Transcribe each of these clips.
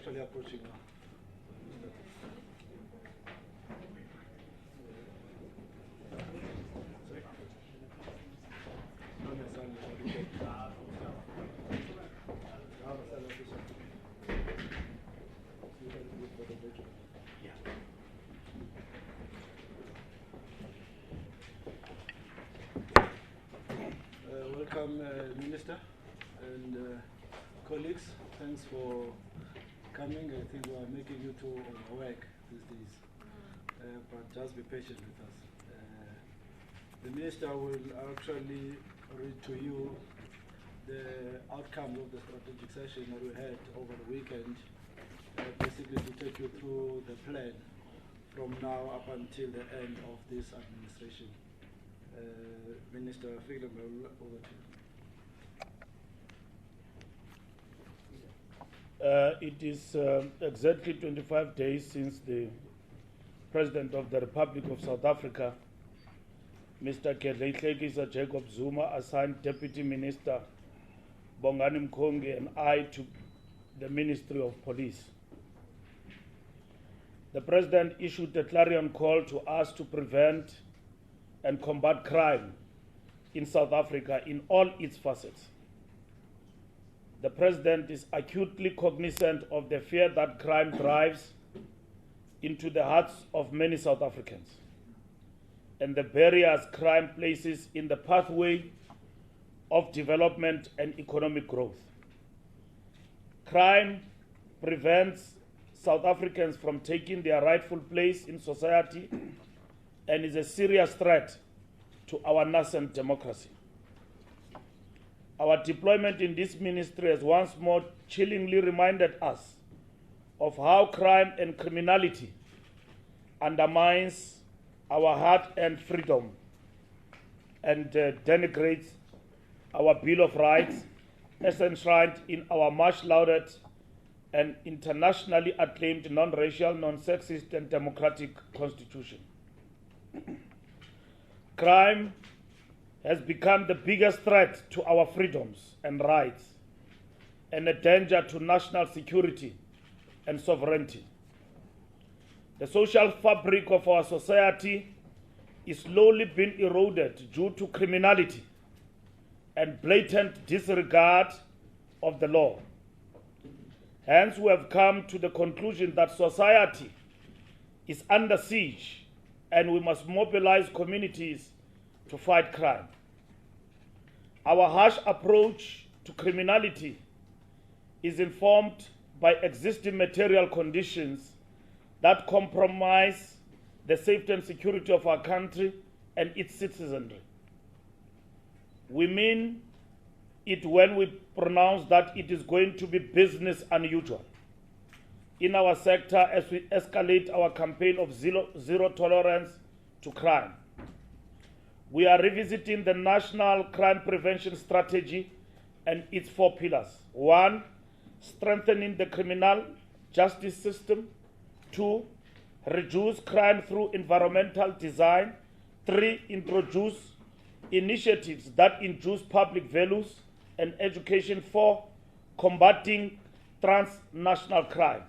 actually approaching now. Welcome, Minister and colleagues. Thanks for coming. I think we are making you to work these days, but just be patient with us. The Minister will actually read to you the outcomes of the strategic session that we had over the weekend, basically to take you through the plan from now up until the end of this administration. Minister Fikile Mbalula, over to you. It is exactly 25 days since the President of the Republic of South Africa, Mr. Kedletlekisa Jacob Zuma, assigned Deputy Minister Bongani Mkonge and I to the Ministry of Police. The President issued a clarion call to us to prevent and combat crime in South Africa in all its facets. The President is acutely cognizant of the fear that crime drives into the hearts of many South Africans and the barriers crime places in the pathway of development and economic growth. Crime prevents South Africans from taking their rightful place in society and is a serious threat to our nascent democracy. Our deployment in this ministry has once more chillingly reminded us of how crime and criminality undermines our hard-earned freedom and denigrates our Bill of Rights as enshrined in our much-lauded and internationally acclaimed non-racial, non-sexist and democratic constitution. Crime has become the biggest threat to our freedoms and rights and a danger to national security and sovereignty. The social fabric of our society is slowly being eroded due to criminality and blatant disregard of the law. Hence, we have come to the conclusion that society is under siege and we must mobilize communities to fight crime. Our harsh approach to criminality is informed by existing material conditions that compromise the safety and security of our country and its citizenry. We mean it when we pronounce that it is going to be business unusual in our sector as we escalate our campaign of zero tolerance to crime. We are revisiting the National Crime Prevention Strategy and its 4 pillars. 1, strengthening the criminal justice system. 2, reduce crime through environmental design. 3, introduce initiatives that induce public values and education. 4, combating transnational crime.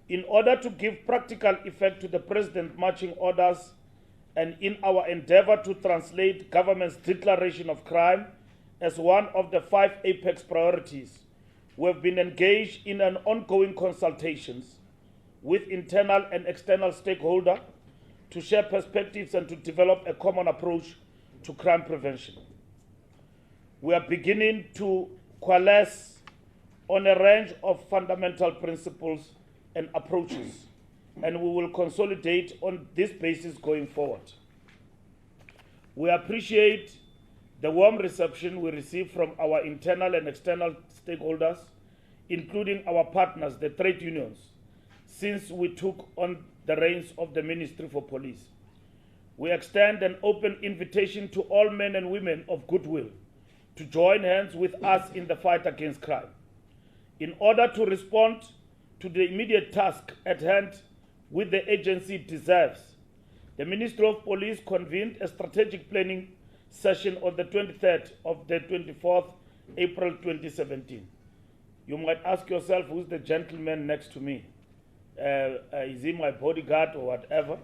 In order to give practical effect to the President's marching orders and in our endeavor to translate government's declaration of crime as one of the 5 apex priorities, we have been engaged in an ongoing consultations with internal and external stakeholders to share perspectives and to develop a common approach to crime prevention. We are beginning to coalesce on a range of fundamental principles and approaches, and we will consolidate on this basis going forward. We appreciate the warm reception we receive from our internal and external stakeholders, including our partners, the trade unions, since we took on the reins of the Ministry for Police. We extend an open invitation to all men and women of goodwill to join hands with us in the fight against crime. In order to respond to the immediate task at hand which the agency deserves, the Ministry of Police convened a strategic planning session on the 23rd of the 24th April 2017. You might ask yourself, who's the gentleman next to me? Is he my bodyguard or whatever?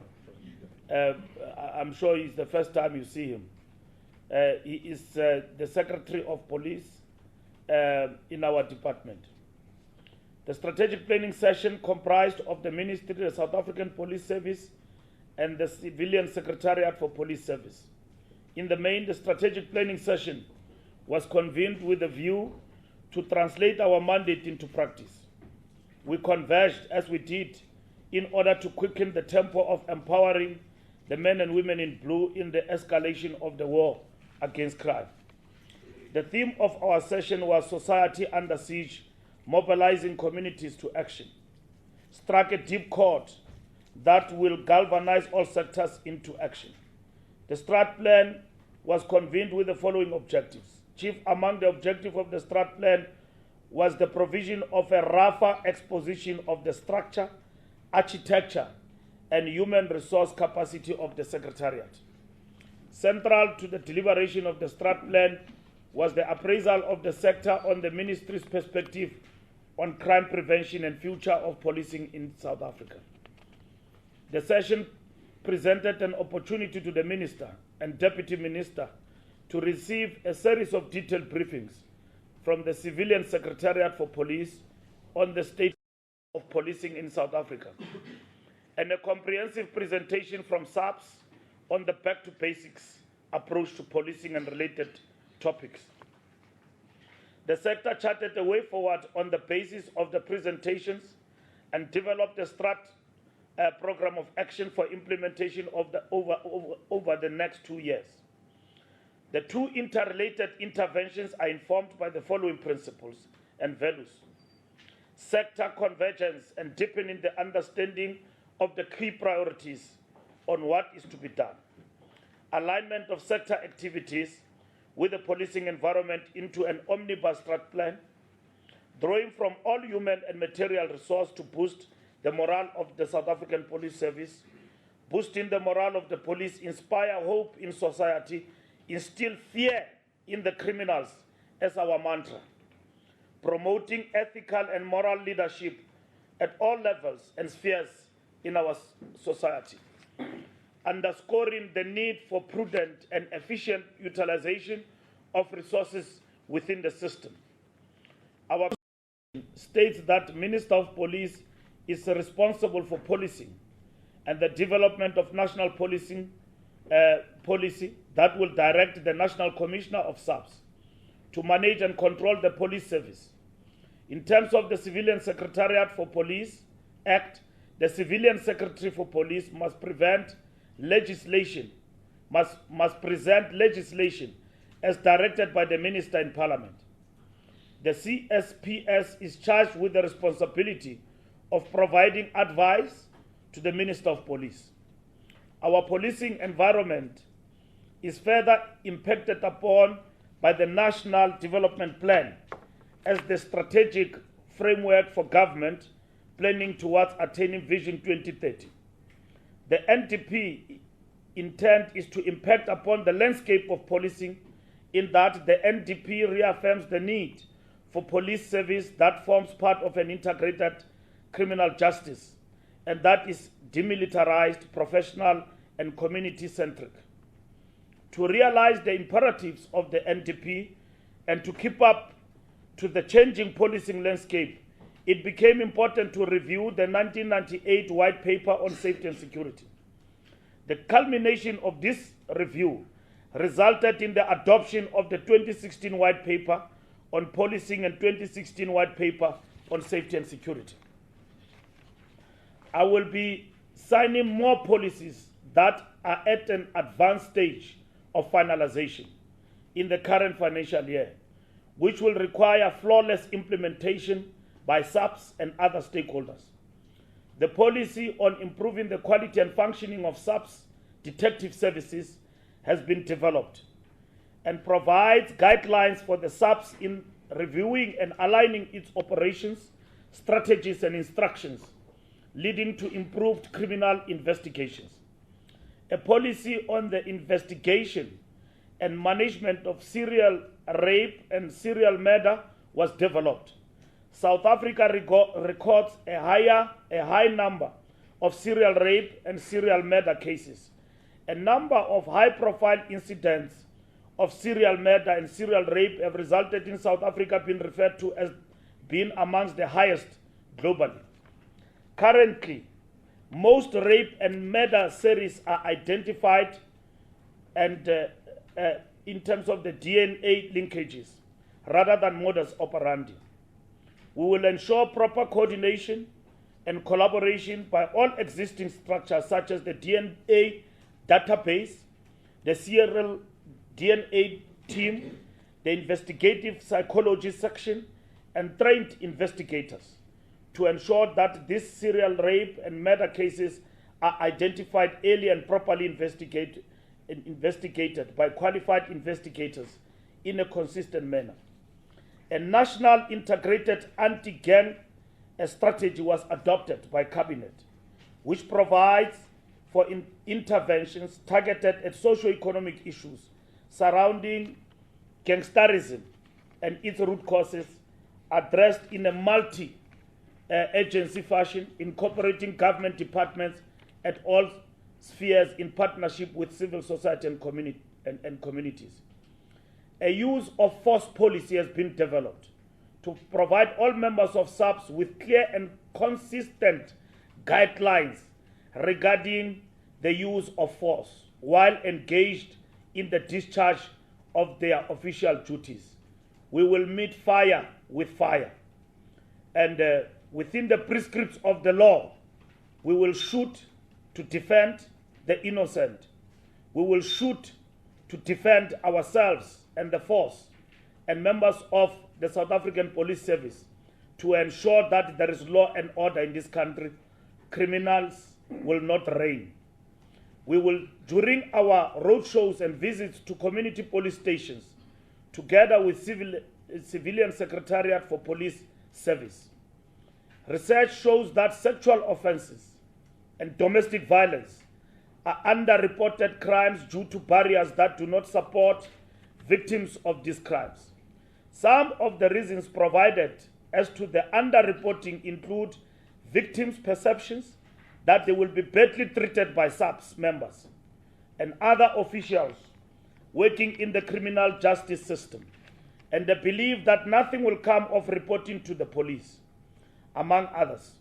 I'm sure it's the first time you see him. He is the Secretary of Police in our department. The strategic planning session comprised of the Ministry, the South African Police Service, and the Civilian Secretariat for Police Service. In the main, the strategic planning session was convened with a view to translate our mandate into practice. We converged, as we did, in order to quicken the tempo of empowering the men and women in blue in the escalation of the war against crime. The theme of our session was Society Under Siege, Mobilizing Communities to Action. Struck a deep chord that will galvanize all sectors into action. The Strat Plan was convened with the following objectives. Chief among the objectives of the Strat Plan was the provision of a rougher exposition of the structure, architecture, and human resource capacity of the Secretariat. Central to the deliberation of the Strat Plan was the appraisal of the sector on the Ministry's perspective on crime prevention and future of policing in South Africa. The session presented an opportunity to the Minister and Deputy Minister to receive a series of detailed briefings from the Civilian Secretariat for Police on the state of policing in South Africa, and a comprehensive presentation from SABC on the back-to-basics approach to policing and related topics. The sector charted a way forward on the basis of the presentations and developed a program of action for implementation of the over the next 2 years. The two interrelated interventions are informed by the following principles and values: sector convergence and deepening the understanding of the key priorities on what is to be done, alignment of sector activities with the policing environment into an omnibus strat plan, drawing from all human and material resource to boost the morale of the South African Police Service, boosting the morale of the police, inspire hope in society, instill fear in the criminals as our mantra, promoting ethical and moral leadership at all levels and spheres in our society, underscoring the need for prudent and efficient utilization of resources within the system. Our states that Minister of Police is responsible for policing and the development of national policy that will direct the National Commissioner of SABC to manage and control the police service. In terms of the Civilian Secretariat for Police Act, the Civilian Secretary for Police must present legislation as directed by the Minister in Parliament. The CSPS is charged with the responsibility of providing advice to the Minister of Police. Our policing environment is further impacted upon by the National Development Plan as the strategic framework for government planning towards attaining Vision 2030. The NDP intent is to impact upon the landscape of policing in that the NDP reaffirms the need for police service that forms part of an integrated criminal justice and that is demilitarized, professional, and community-centric. To realize the imperatives of the NDP and to keep up to the changing policing landscape, it became important to review the 1998 White Paper on Safety and Security. The culmination of this review resulted in the adoption of the 2016 White Paper on Policing and 2016 White Paper on Safety and Security. I will be signing more policies that are at an advanced stage of finalization in the current financial year, which will require flawless implementation by SABC and other stakeholders. The policy on improving the quality and functioning of SABC detective services has been developed and provides guidelines for the SABC in reviewing and aligning its operations, strategies, and instructions, leading to improved criminal investigations. A policy on the investigation and management of serial rape and serial murder was developed. South Africa records a high number of serial rape and serial murder cases. A number of high-profile incidents of serial murder and serial rape have resulted in South Africa being referred to as being amongst the highest globally. Currently, most rape and murder series are identified and in terms of the DNA linkages rather than modus operandi. We will ensure proper coordination and collaboration by all existing structures such as the DNA database, the serial DNA team, the investigative psychology section, and trained investigators to ensure that these serial rape and murder cases are identified early and properly investigated by qualified investigators in a consistent manner. A national integrated anti-gang strategy was adopted by Cabinet, which provides for interventions targeted at socio-economic issues surrounding gangsterism and its root causes, addressed in a multi-agency fashion, incorporating government departments at all spheres in partnership with civil society and communities. A use of force policy has been developed to provide all members of SABC with clear and consistent guidelines regarding the use of force while engaged in the discharge of their official duties. We will meet fire with fire, and within the prescripts of the law, we will shoot to defend the innocent. We will shoot to defend ourselves and the force and members of the South African Police Service to ensure that there is law and order in this country. Criminals will not reign. We will, during our roadshows and visits to community police stations, together with Civilian Secretariat for Police Service. Research shows that sexual offenses and domestic violence are underreported crimes due to barriers that do not support victims of these crimes. Some of the reasons provided as to the underreporting include victims' perceptions that they will be badly treated by SABC members and other officials working in the criminal justice system, and the belief that nothing will come of reporting to the police, among others.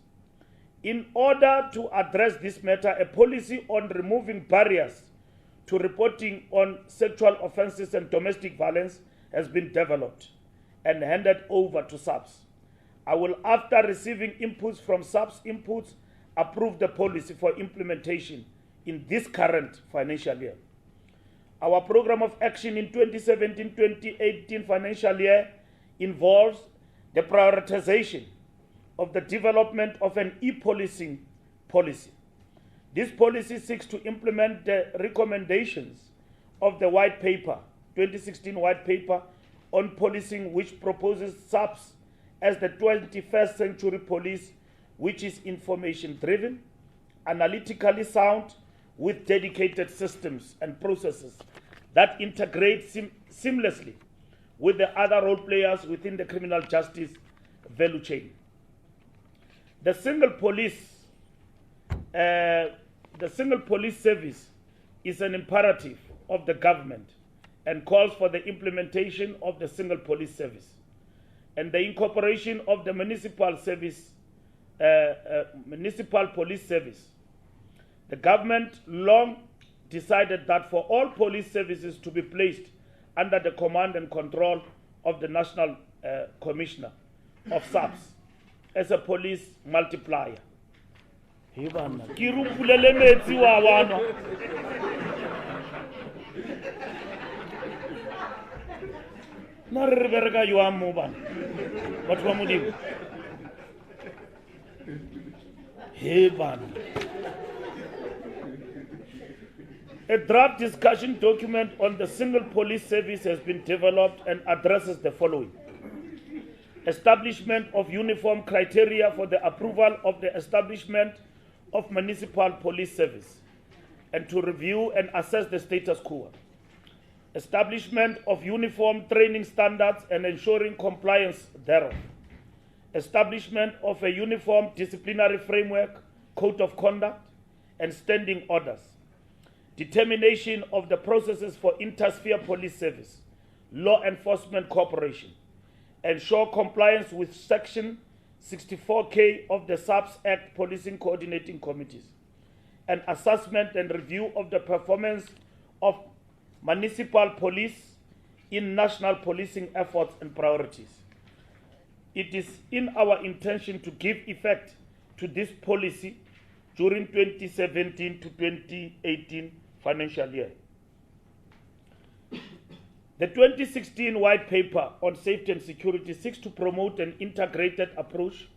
In order to address this matter, a policy on removing barriers to reporting on sexual offenses and domestic violence has been developed and handed over to SABC. I will, after receiving inputs from SABC, approve the policy for implementation in this current financial year. Our program of action in 2017-2018 financial year involves the prioritization of the development of an e-policing policy. This policy seeks to implement the recommendations of the White Paper, 2016 White Paper on Policing, which proposes SABC as the 21st century police, which is information-driven, analytically sound, with dedicated systems and processes that integrate seamlessly with the other role players within the criminal justice value chain. The single police service is an imperative of the government and calls for the implementation of the single police service and the incorporation of the municipal police service. The government long decided that for all police services to be placed under the command and control of the National Commissioner of SABC as a police multiplier. A draft discussion document on the single police service has been developed and addresses the following: establishment of uniform criteria for the approval of the establishment of municipal police service and to review and assess the status quo. Establishment of uniform training standards and ensuring compliance thereof. establishment of a uniform disciplinary framework, code of conduct, and standing orders, determination of the processes for inter-sphere police service, law enforcement cooperation, ensure compliance with Section 64K of the SABC Act Policing Coordinating Committees, and assessment and review of the performance of municipal police in national policing efforts and priorities. It is in our intention to give effect to this policy during 2017 to 2018 financial year. The 2016 White Paper on Safety and Security seeks to promote an integrated approach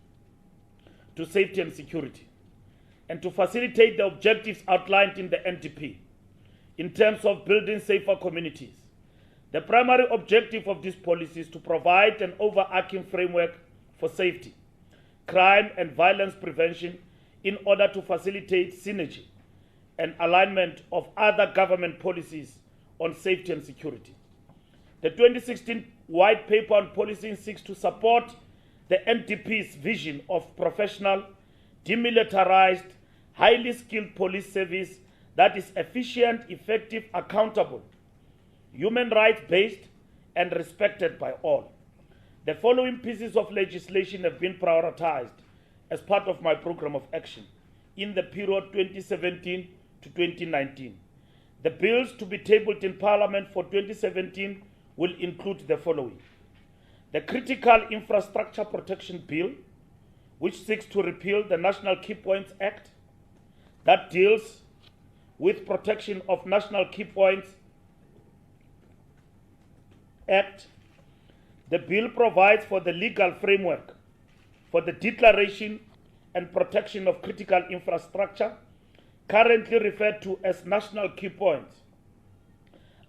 to safety and security and to facilitate the objectives outlined in the NDP in terms of building safer communities. The primary objective of this policy is to provide an overarching framework for safety, crime and violence prevention in order to facilitate synergy and alignment of other government policies on safety and security. The 2016 White Paper on Policing seeks to support the NDP's vision of professional, demilitarized, highly skilled police service that is efficient, effective, accountable, human rights-based, and respected by all. The following pieces of legislation have been prioritized as part of my program of action in the period 2017 to 2019. The bills to be tabled in Parliament for 2017 will include the following: the Critical Infrastructure Protection Bill, which seeks to repeal the National Key Points Act that deals with protection of National Key Points Act. The bill provides for the legal framework for the declaration and protection of critical infrastructure, currently referred to as national key points,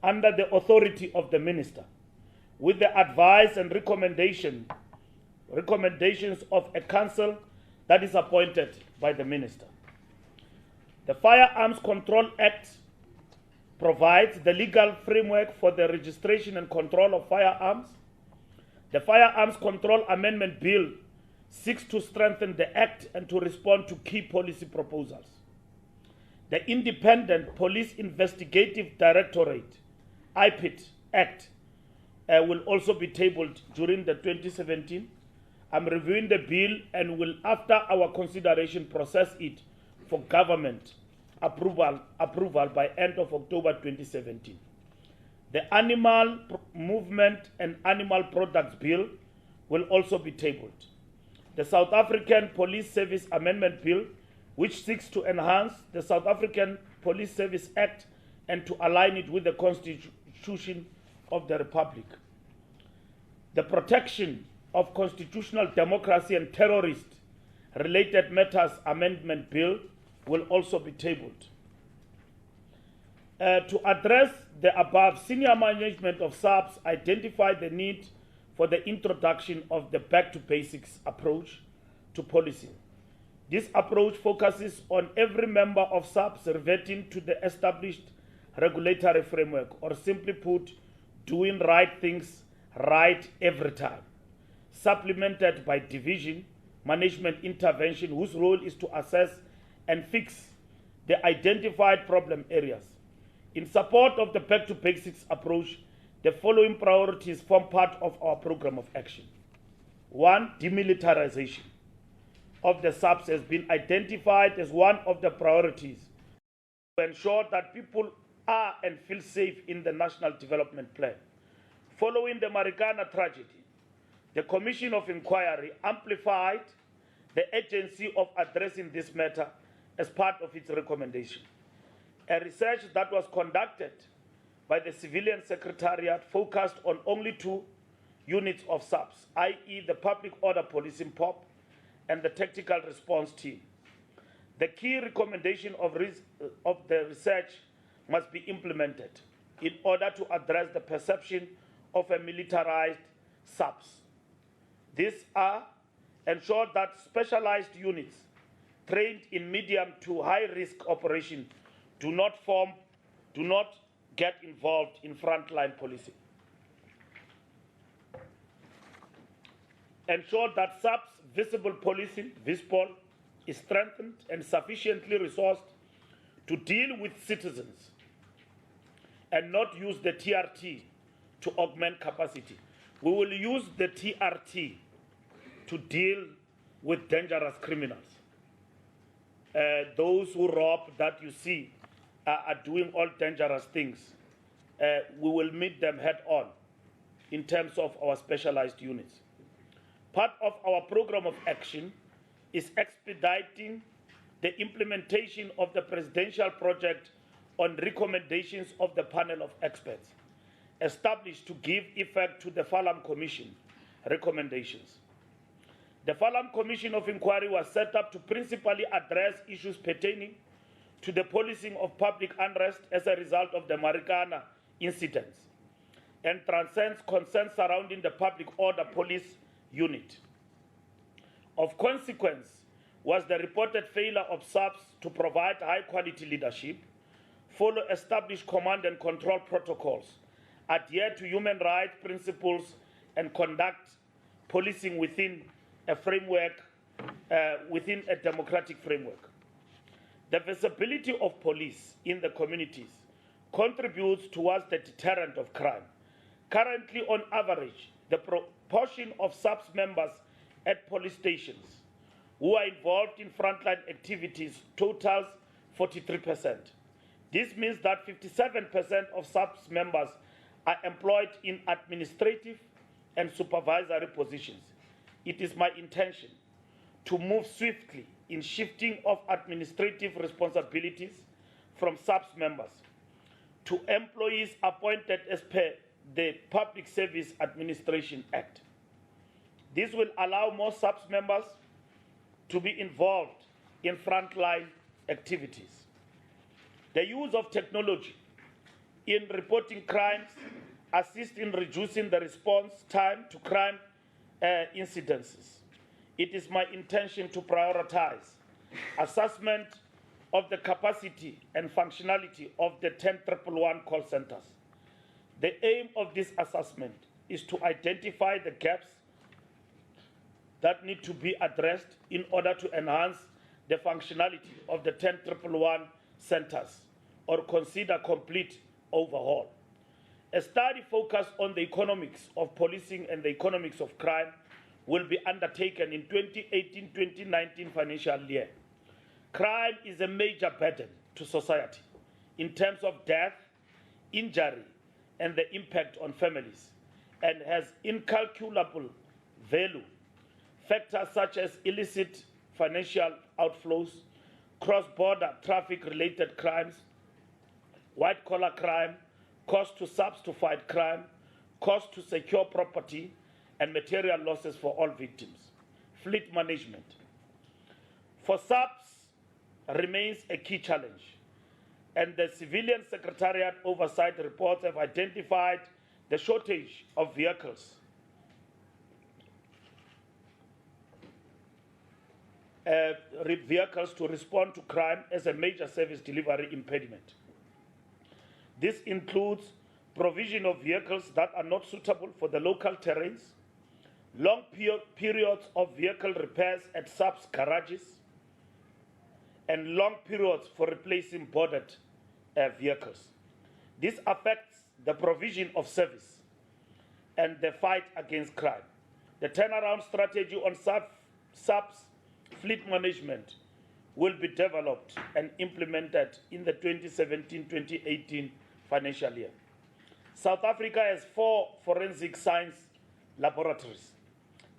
under the authority of the minister, with the advice and recommendations of a council that is appointed by the minister. The Firearms Control Act provides the legal framework for the registration and control of firearms. The Firearms Control Amendment Bill seeks to strengthen the Act and to respond to key policy proposals. The Independent Police Investigative Directorate, IPID Act, will also be tabled during the 2017. I'm reviewing the bill and will, after our consideration, process it for government approval by end of October 2017. The Animal Movement and Animal Products Bill will also be tabled. The South African Police Service Amendment Bill, which seeks to enhance the South African Police Service Act and to align it with the Constitution of the Republic. The Protection of Constitutional Democracy and Terrorist-Related Matters Amendment Bill will also be tabled. To address the above, senior management of SABC identified the need for the introduction of the back-to-basics approach to policing. This approach focuses on every member of SABC reverting to the established regulatory framework, or simply put, doing right things right every time, supplemented by division management intervention, whose role is to assess and fix the identified problem areas. In support of the back-to-basics approach, the following priorities form part of our program of action. 1. Demilitarization of the SABC has been identified as one of the priorities to ensure that people are and feel safe in the National Development Plan. Following the Marikana tragedy, the Commission of Inquiry amplified the urgency of addressing this matter as part of its recommendation. A research that was conducted by the Civilian Secretariat focused on only 2 units of SABC, i.e. the Public Order Policing POP and the Tactical Response Team. The key recommendation of the research must be implemented in order to address the perception of a militarized SABC. These are: ensure that specialized units trained in medium to high risk operation do not get involved in frontline policing. Ensure that SABC visible policing, VISPOL, is strengthened and sufficiently resourced to deal with citizens and not use the TRT to augment capacity. We will use the TRT to deal with dangerous criminals. Those who rob that you see are doing all dangerous things. We will meet them head on in terms of our specialized units. Part of our program of action is expediting the implementation of the presidential project on recommendations of the panel of experts established to give effect to the Falam Commission recommendations. The Falam Commission of Inquiry was set up to principally address issues pertaining to the policing of public unrest as a result of the Marikana incidents and transcends concerns surrounding the public order police unit. Of consequence was the reported failure of SABC to provide high-quality leadership, follow established command and control protocols, adhere to human rights principles, and conduct policing within a framework, within a democratic framework. The visibility of police in the communities contributes towards the deterrent of crime. Currently, on average, the proportion of SABC members at police stations who are involved in frontline activities totals 43%. This means that 57% of SABC members are employed in administrative and supervisory positions. It is my intention to move swiftly in shifting of administrative responsibilities from SABC members to employees appointed as per the Public Service Administration Act. This will allow more SABC members to be involved in frontline activities. The use of technology in reporting crimes assists in reducing the response time to crime incidences. It is my intention to prioritize assessment of the capacity and functionality of the 10,111 call centers. The aim of this assessment is to identify the gaps that need to be addressed in order to enhance the functionality of the 10,111 centers or consider complete overhaul. A study focused on the economics of policing and the economics of crime will be undertaken in 2018-2019 financial year. Crime is a major burden to society in terms of death, injury, and the impact on families, and has incalculable value. Factors such as illicit financial outflows, cross-border traffic-related crimes, white-collar crime, cost to SABC to fight crime, cost to secure property, and material losses for all victims. Fleet management. For SABC remains a key challenge, and the Civilian Secretariat Oversight reports have identified the shortage of vehicles to respond to crime as a major service delivery impediment. This includes provision of vehicles that are not suitable for the local terrains, long periods of vehicle repairs at SABC garages, and long periods for replacing boarded vehicles. This affects the provision of service and the fight against crime. The turnaround strategy on SABC fleet management will be developed and implemented in the 2017-2018 financial year. South Africa has 4 forensic science laboratories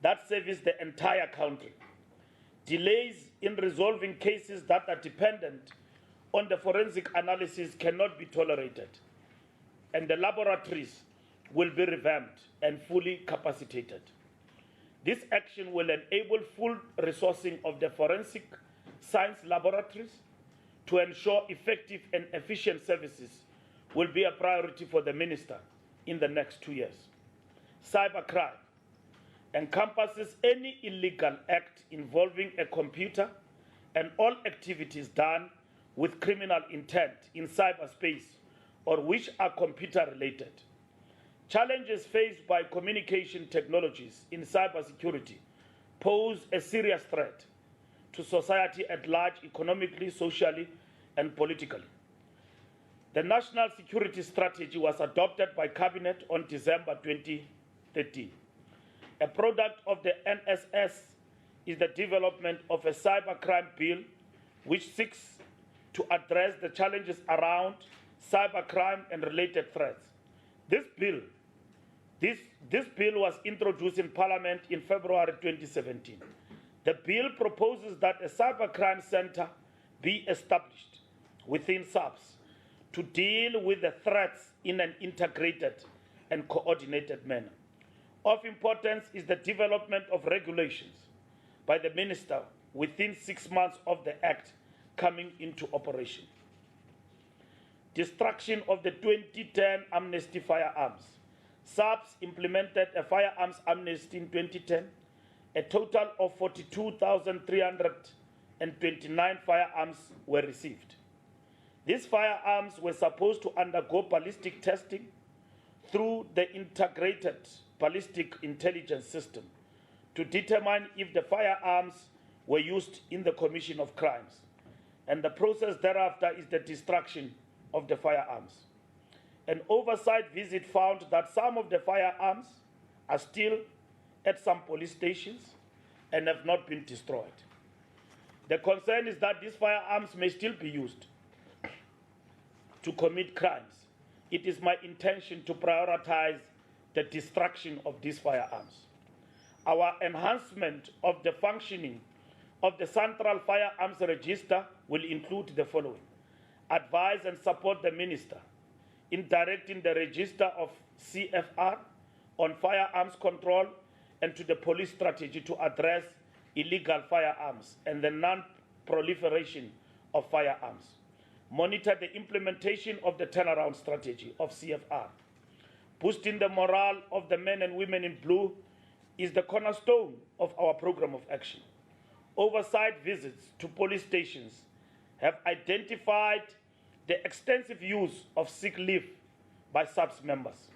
that service the entire country. Delays in resolving cases that are dependent on the forensic analysis cannot be tolerated, and the laboratories will be revamped and fully capacitated. This action will enable full resourcing of the forensic science laboratories to ensure effective and efficient services will be a priority for the Minister in the next 2 years. Cybercrime encompasses any illegal act involving a computer and all activities done with criminal intent in cyberspace or which are computer-related. Challenges faced by communication technologies in cybersecurity pose a serious threat to society at large, economically, socially, and politically. The National Security Strategy was adopted by Cabinet on December 2013. A product of the NSS is the development of a cybercrime bill which seeks to address the challenges around cybercrime and related threats. This bill was introduced in Parliament in February 2017. The bill proposes that a cybercrime center be established within SABC to deal with the threats in an integrated and coordinated manner. Of importance is the development of regulations by the Minister within 6 months of the Act coming into operation. Destruction of the 2010 amnesty firearms. SABC implemented a firearms amnesty in 2010. A total of 42,329 firearms were received. These firearms were supposed to undergo ballistic testing through the integrated ballistic intelligence system to determine if the firearms were used in the commission of crimes. And the process thereafter is the destruction of the firearms. An oversight visit found that some of the firearms are still at some police stations and have not been destroyed. The concern is that these firearms may still be used to commit crimes. It is my intention to prioritize the destruction of these firearms. Our enhancement of the functioning of the Central Firearms Register will include the following: advise and support the Minister in directing the register of CFR on firearms control and to the police strategy to address illegal firearms and the non-proliferation of firearms. Monitor the implementation of the turnaround strategy of CFR. Boosting the morale of the men and women in blue is the cornerstone of our program of action. Oversight visits to police stations have identified the extensive use of sick leave by SABC members.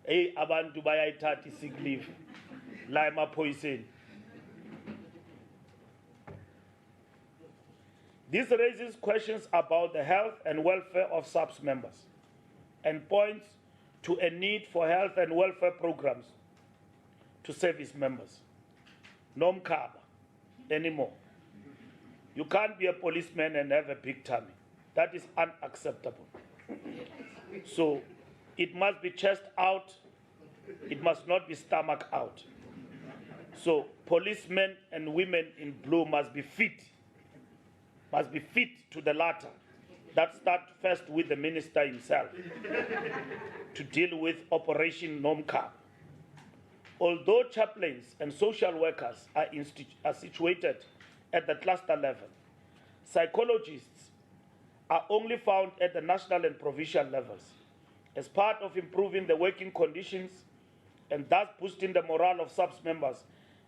Hey, abantu bayayithatha sick leave la emaphoyiseni. This raises questions about the health and welfare of SABC members and points to a need for health and welfare programs to service members. No mkaba anymore. You can't be a policeman and have a big tummy. That is unacceptable. So it must be chest out. It must not be stomach out. So policemen and women in blue must be fit to the latter. That starts first with the minister himself to deal with Operation Nomka. Although chaplains and social workers are situated at the cluster level, psychologists are only found at the national and provincial levels. As part of improving the working conditions and thus boosting the morale of SABC members,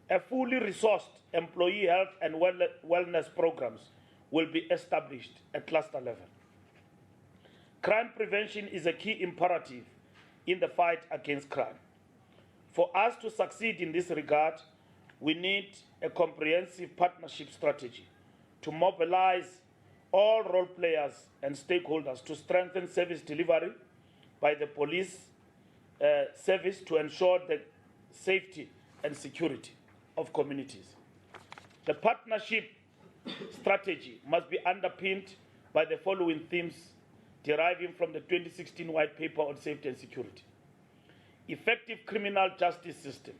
a fully resourced employee health and wellness programs will be established at cluster level. Crime prevention is a key imperative in the fight against crime. For us to succeed in this regard, we need a comprehensive partnership strategy to mobilize all role players and stakeholders to strengthen service delivery by the police service to ensure the safety and security of communities. The partnership strategy must be underpinned by the following themes deriving from the 2016 White Paper on Safety and Security: effective criminal justice system,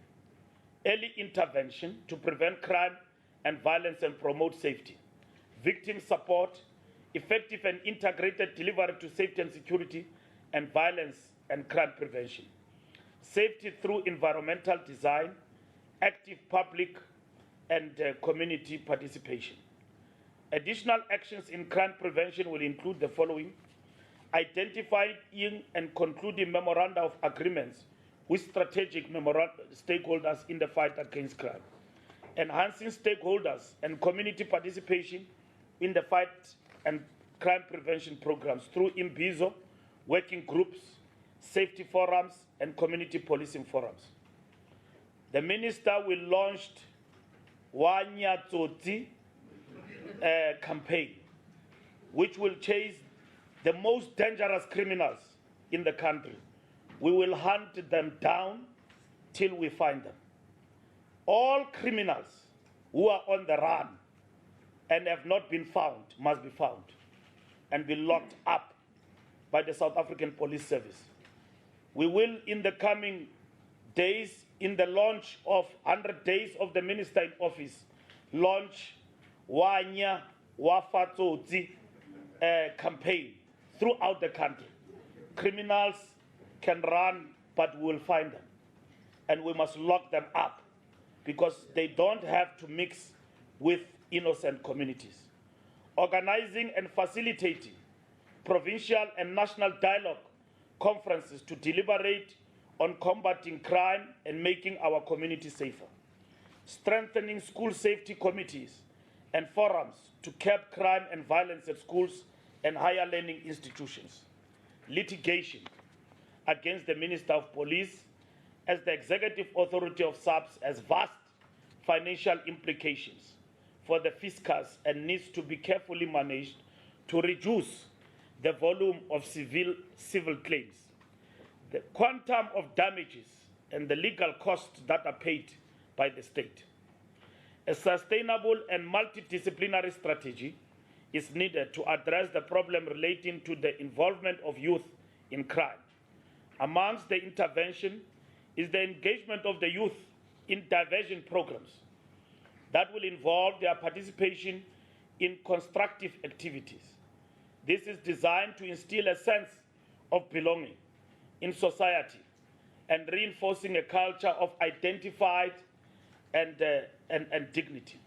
early intervention to prevent crime and violence and promote safety, victim support, effective and integrated delivery to safety and security and violence and crime prevention, safety through environmental design, active public and community participation. Additional actions in crime prevention will include the following: identifying and concluding memoranda of agreements with strategic stakeholders in the fight against crime, enhancing stakeholders and community participation in the fight and crime prevention programs through Imbizo, working groups, safety forums, and community policing forums. The Minister will launch Wanyatsotsi campaign, which will chase the most dangerous criminals in the country. We will hunt them down till we find them. All criminals who are on the run and have not been found must be found and be locked up by the South African Police Service. We will, in the coming days, in the launch of 100 days of the Minister in Office, launch Wanya Wafatsotsi campaign throughout the country. Criminals can run, but we will find them. And we must lock them up because they don't have to mix with innocent communities. Organizing and facilitating provincial and national dialogue conferences to deliberate on combating crime and making our communities safer. Strengthening school safety committees and forums to curb crime and violence at schools and higher learning institutions. Litigation against the Minister of Police, as the executive authority of SABC has vast financial implications for the fiscus and needs to be carefully managed to reduce the volume of civil claims. The quantum of damages and the legal costs that are paid by the state. A sustainable and multidisciplinary strategy is needed to address the problem relating to the involvement of youth in crime. Amongst the intervention is the engagement of the youth in diversion programs that will involve their participation in constructive activities. This is designed to instill a sense of belonging in society and reinforcing a culture of identified and dignity.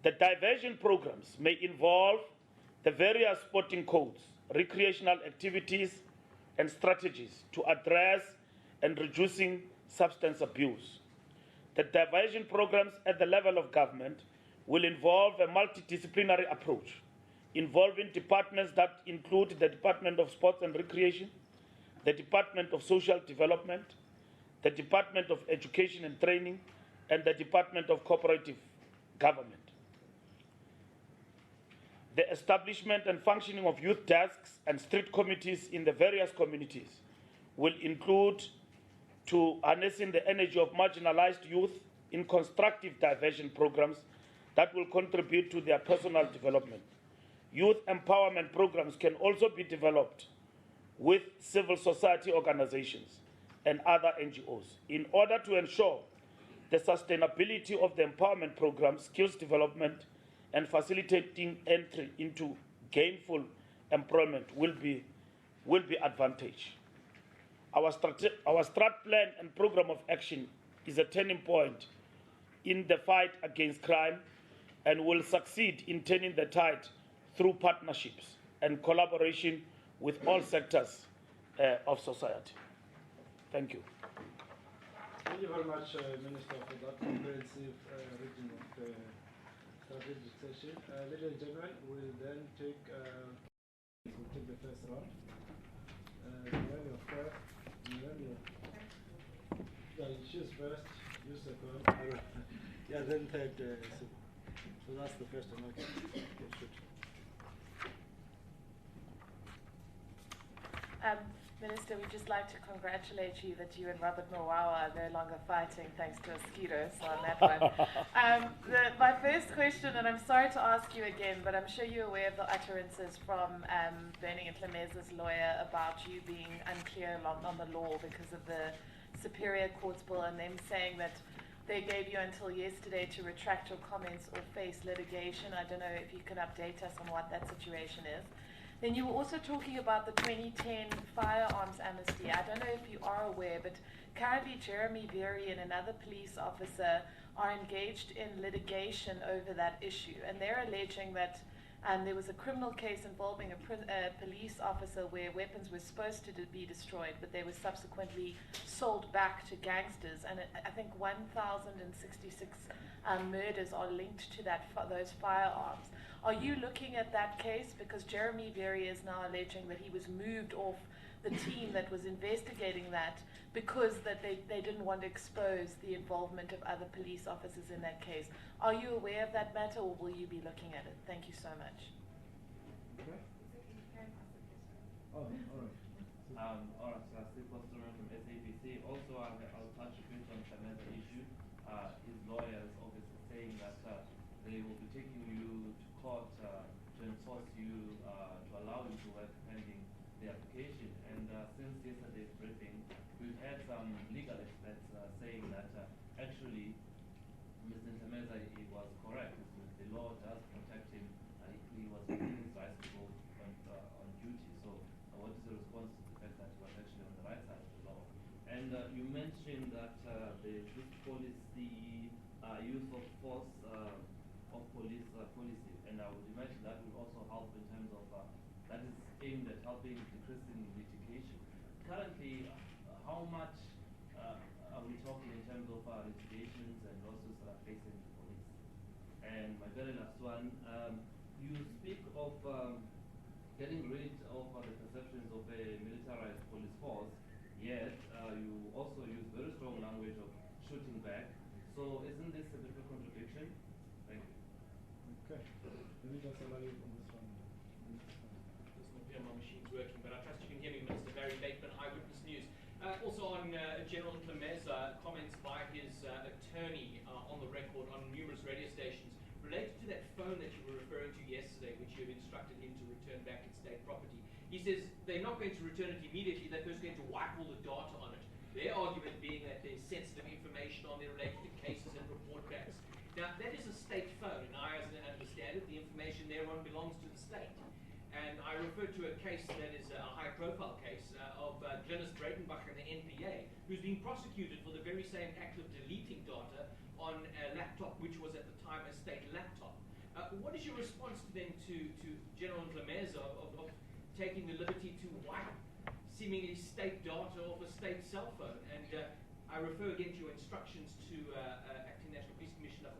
The diversion programs may involve the various sporting codes, recreational activities, and strategies to address and reducing substance abuse. The diversion programs at the level of government will involve a multidisciplinary approach involving departments that include the Department of Sports and Recreation, the Department of Social Development, the Department of Education and Training, and the Department of Cooperative Government. The establishment and functioning of youth desks and street committees in the various communities will include to harnessing the energy of marginalized youth in constructive diversion programs that will contribute to their personal development. Youth empowerment programs can also be developed with civil society organizations and other NGOs in order to ensure the sustainability of the empowerment program, skills development, and facilitating entry into gainful employment will be advantage. Our strat plan and program of action is a turning point in the fight against crime and will succeed in turning the tide through partnerships and collaboration with all sectors of society. Thank you. Thank you very much, Minister, for that comprehensive reading of the strategic session. Ladies and gentlemen, we'll then take the first round. You choose first, you second, yeah, then third. So that's the first one. Okay. Shoot. Minister, we'd just like to congratulate you that you and Robert Mwawa are no longer fighting thanks to a mosquito, so on that one. My first question, and I'm sorry to ask you again, but I'm sure you're aware of the utterances from Bernie and Tlemeza's lawyer about you being unclear on the law because of the Superior Court's bill and them saying that they gave you until yesterday to retract your comments or face litigation. I don't know if you can update us on what that situation is. Then you were also talking about the 2010 firearms amnesty. I don't know if you are aware, but currently Jeremy Berry and another police officer are engaged in litigation over that issue. And they're alleging that there was a criminal case involving a police officer where weapons were supposed to be destroyed, but they were subsequently sold back to gangsters. And I think 1,066 murders are linked to those firearms. Are you looking at that case? Because Jeremy Berry is now alleging that he was moved off the team that was investigating that because that they didn't want to expose the involvement of other police officers in that case. Are you aware of that matter, or will you be looking at it? Thank you so much. Okay. Oh, all right. All right, so Steve Foster from SABC. Also, I'll touch a bit on another issue. His lawyers obviously saying that they will be taking you to court to enforce you, to allow you to work pending the application. And since yesterday's briefing, we've had some legal experts saying that actually Mr. Ntameza was correct. The law does protect him. He was within his rights to go on duty. So what is the response to the fact that he was actually on the right side of the law? And you mentioned that this policy, use of force of police policy, and I would imagine that will also help in terms of, that is aimed at helping decreasing litigation. Currently, how much are we talking in terms of litigations and lawsuits that are facing the police? And my very last one, you speak of getting rid of the perceptions of a militarized police force, yet you also use very strong language of shooting back. So isn't this a bit of a contradiction? Thank you. Okay. Let me just allow you on this one. It's not clear my machine's working, but I trust you can hear me, Minister. Barry Bateman, Eyewitness News. Also on General Ntameza, comments by his attorney on the record on numerous radio stations related to that phone that you were referring to yesterday, which you have instructed him to return back in state property. He says they're not going to return it immediately, they're first going to wipe all the data on it. Their argument being that there's sensitive information on there related to cases and report backs. Now, that is a state phone, and I, as I understand it, the information thereon belongs to the state. And I refer to a case that is a high-profile case of Glenys Breitenbach and the NPA, who's being prosecuted for the very same act of deleting data on a laptop which was at the time a state laptop. What is your response then to General Ntameza of taking the liberty to wipe seemingly state data off a state cell phone? And I refer again to your instructions to Acting National Police Commissioner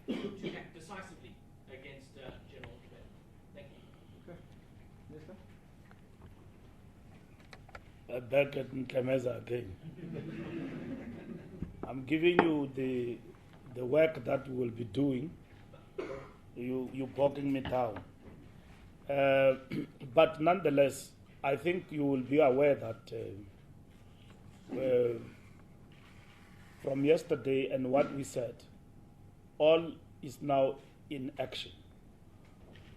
to act decisively against General Ntameza. Thank you. Okay. Minister? Back at Ntameza again. I'm giving you the work that we will be doing. You bogging me down. But nonetheless, I think you will be aware that from yesterday and what we said, all is now in action.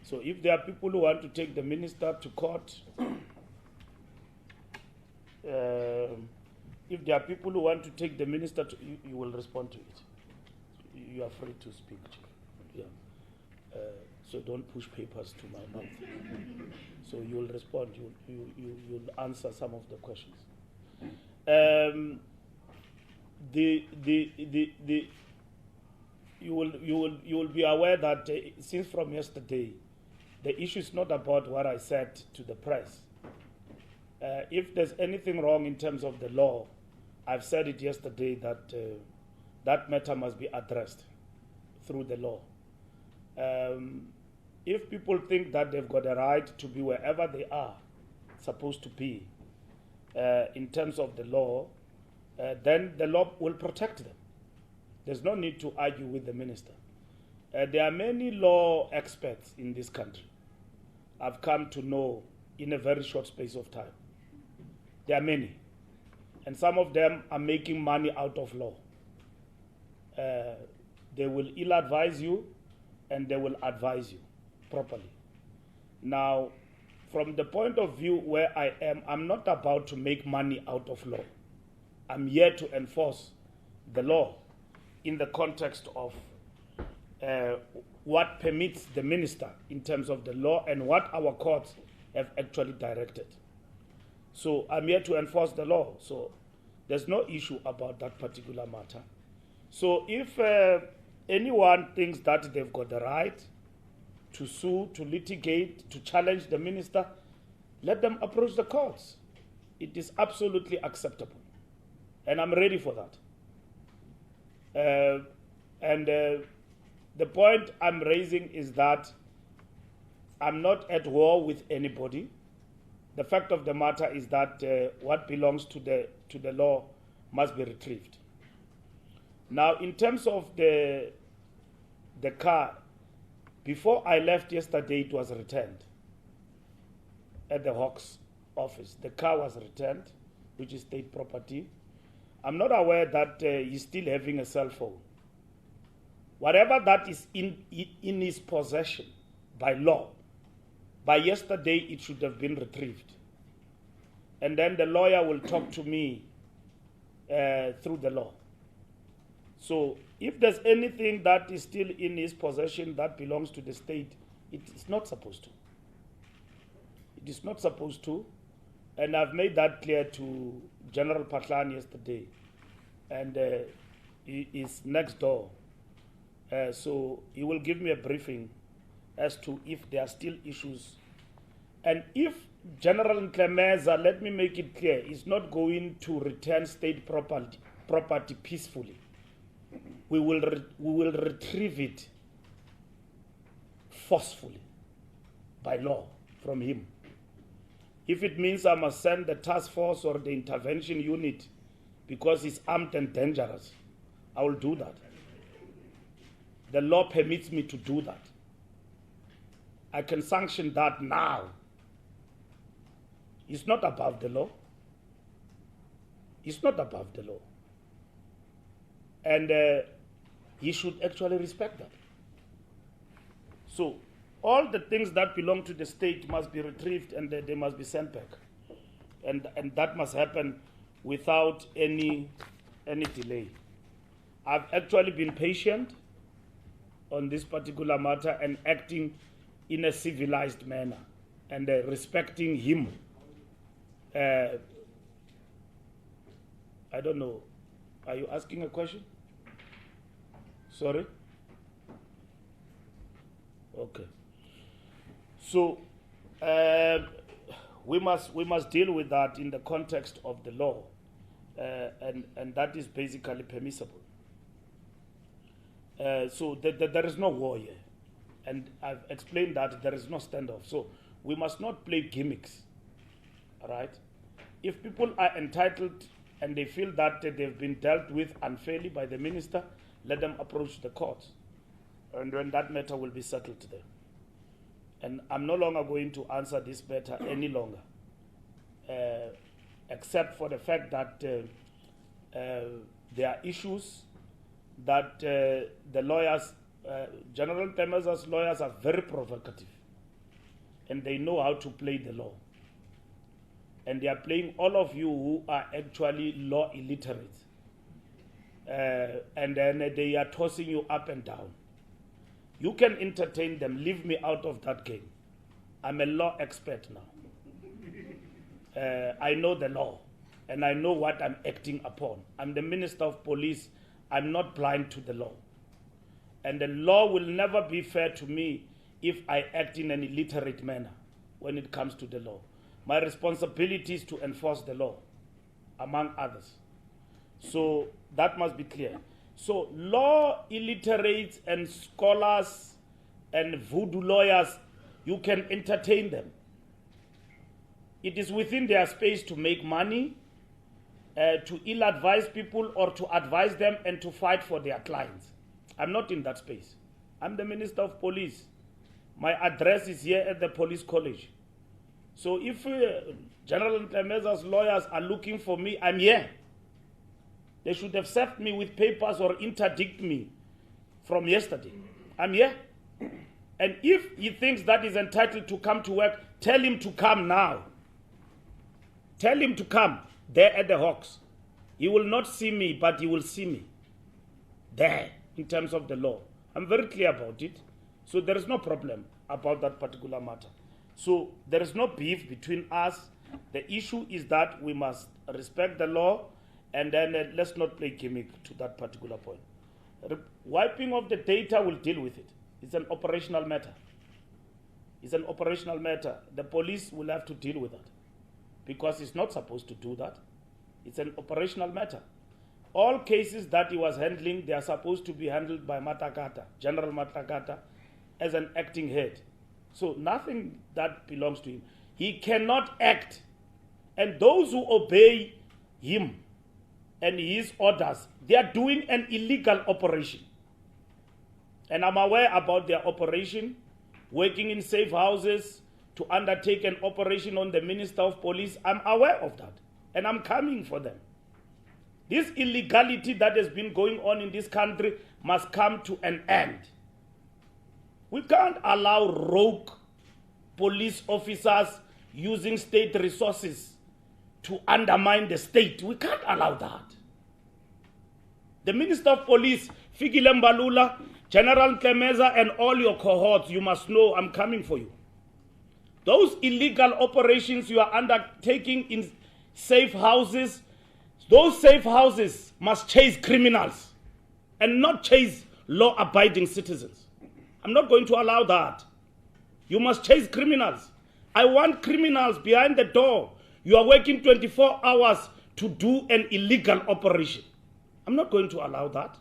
So if there are people who want to take the minister to court, if there are people who want to take the minister to, you will respond to it. You are free to speak. Yeah. So don't push papers to my mouth. So you will respond. You'll answer some of the questions. You will be aware that since from yesterday, the issue is not about what I said to the press. If there's anything wrong in terms of the law, I've said it yesterday that that matter must be addressed through the law. If people think that they've got a right to be wherever they are supposed to be in terms of the law, then the law will protect them. There's no need to argue with the minister. There are many law experts in this country I've come to know in a very short space of time. There are many. And some of them are making money out of law. They will ill-advise you, and they will advise you properly. Now, from the point of view where I am, I'm not about to make money out of law. I'm here to enforce the law in the context of what permits the minister in terms of the law and what our courts have actually directed. So I'm here to enforce the law. So there's no issue about that particular matter. So if anyone thinks that they've got the right to sue, to litigate, to challenge the minister, let them approach the courts. It is absolutely acceptable. And I'm ready for that. The point I'm raising is that I'm not at war with anybody. the fact of the matter is that what belongs to the law must be retrieved. Now, in terms of the car, before I left yesterday, it was returned at the Hawks office. The car was returned, which is state property. I'm not aware that he's still having a cell phone. Whatever that is in his possession by law, by yesterday it should have been retrieved. And then the lawyer will talk to me through the law. So if there's anything that is still in his possession that belongs to the state, it is not supposed to. It is not supposed to. And I've made that clear to General Patlan yesterday. And he is next door. So he will give me a briefing as to if there are still issues. And if General Nklemeza, let me make it clear, is not going to return state property peacefully, we will retrieve it forcefully by law from him. If it means I must send the task force or the intervention unit because he's armed and dangerous, I will do that. The law permits me to do that. I can sanction that now. It's not above the law. It's not above the law. And he should actually respect that. So all the things that belong to the state must be retrieved and they must be sent back. And that must happen without any delay. I've actually been patient on this particular matter and acting in a civilized manner and respecting him. I don't know. Are you asking a question? Sorry? Okay. So we must deal with that in the context of the law, and that is basically permissible. So there is no war here, and I've explained that there is no standoff. So we must not play gimmicks. All right? If people are entitled and they feel that they've been dealt with unfairly by the minister, let them approach the courts, and then that matter will be settled there. And I'm no longer going to answer this matter any longer, except for the fact that there are issues that the lawyers, General Temeza's lawyers are very provocative, and they know how to play the law. And they are playing all of you who are actually law illiterate. And then they are tossing you up and down. You can entertain them. Leave me out of that game. I'm a law expert now. I know the law, and I know what I'm acting upon. I'm the Minister of Police. I'm not blind to the law. And the law will never be fair to me if I act in an illiterate manner when it comes to the law. My responsibility is to enforce the law, among others. So that must be clear. So law illiterates and scholars and voodoo lawyers, you can entertain them. It is within their space to make money, to ill-advise people or to advise them and to fight for their clients. I'm not in that space. I'm the Minister of Police. My address is here at the Police College. So if General Nklemeza's lawyers are looking for me, I'm here. They should have served me with papers or interdict me from yesterday. I'm here. And if he thinks that he's entitled to come to work, tell him to come now. Tell him to come there at the Hawks. He will not see me, but he will see me there in terms of the law. I'm very clear about it. So there is no problem about that particular matter. So there is no beef between us. The issue is that we must respect the law, and then let's not play gimmick to that particular point. Wiping of the data will deal with it. It's an operational matter. It's an operational matter. The police will have to deal with that because it's not supposed to do that. It's an operational matter. All cases that he was handling, they are supposed to be handled by Matakata, General Matakata, as an acting head. So nothing that belongs to him. he cannot act. And those who obey him and his orders, they are doing an illegal operation. And I'm aware about their operation, working in safe houses to undertake an operation on the Minister of Police. I'm aware of that, and I'm coming for them. This illegality that has been going on in this country must come to an end. We can't allow rogue police officers using state resources to undermine the state. We can't allow that. The Minister of Police, Fikile Mbalula, General Meza, and all your cohorts, you must know I'm coming for you. Those illegal operations you are undertaking in safe houses, those safe houses must chase criminals and not chase law-abiding citizens. I'm not going to allow that. You must chase criminals. I want criminals behind the door. You are working 24 hours to do an illegal operation. I'm not going to allow that.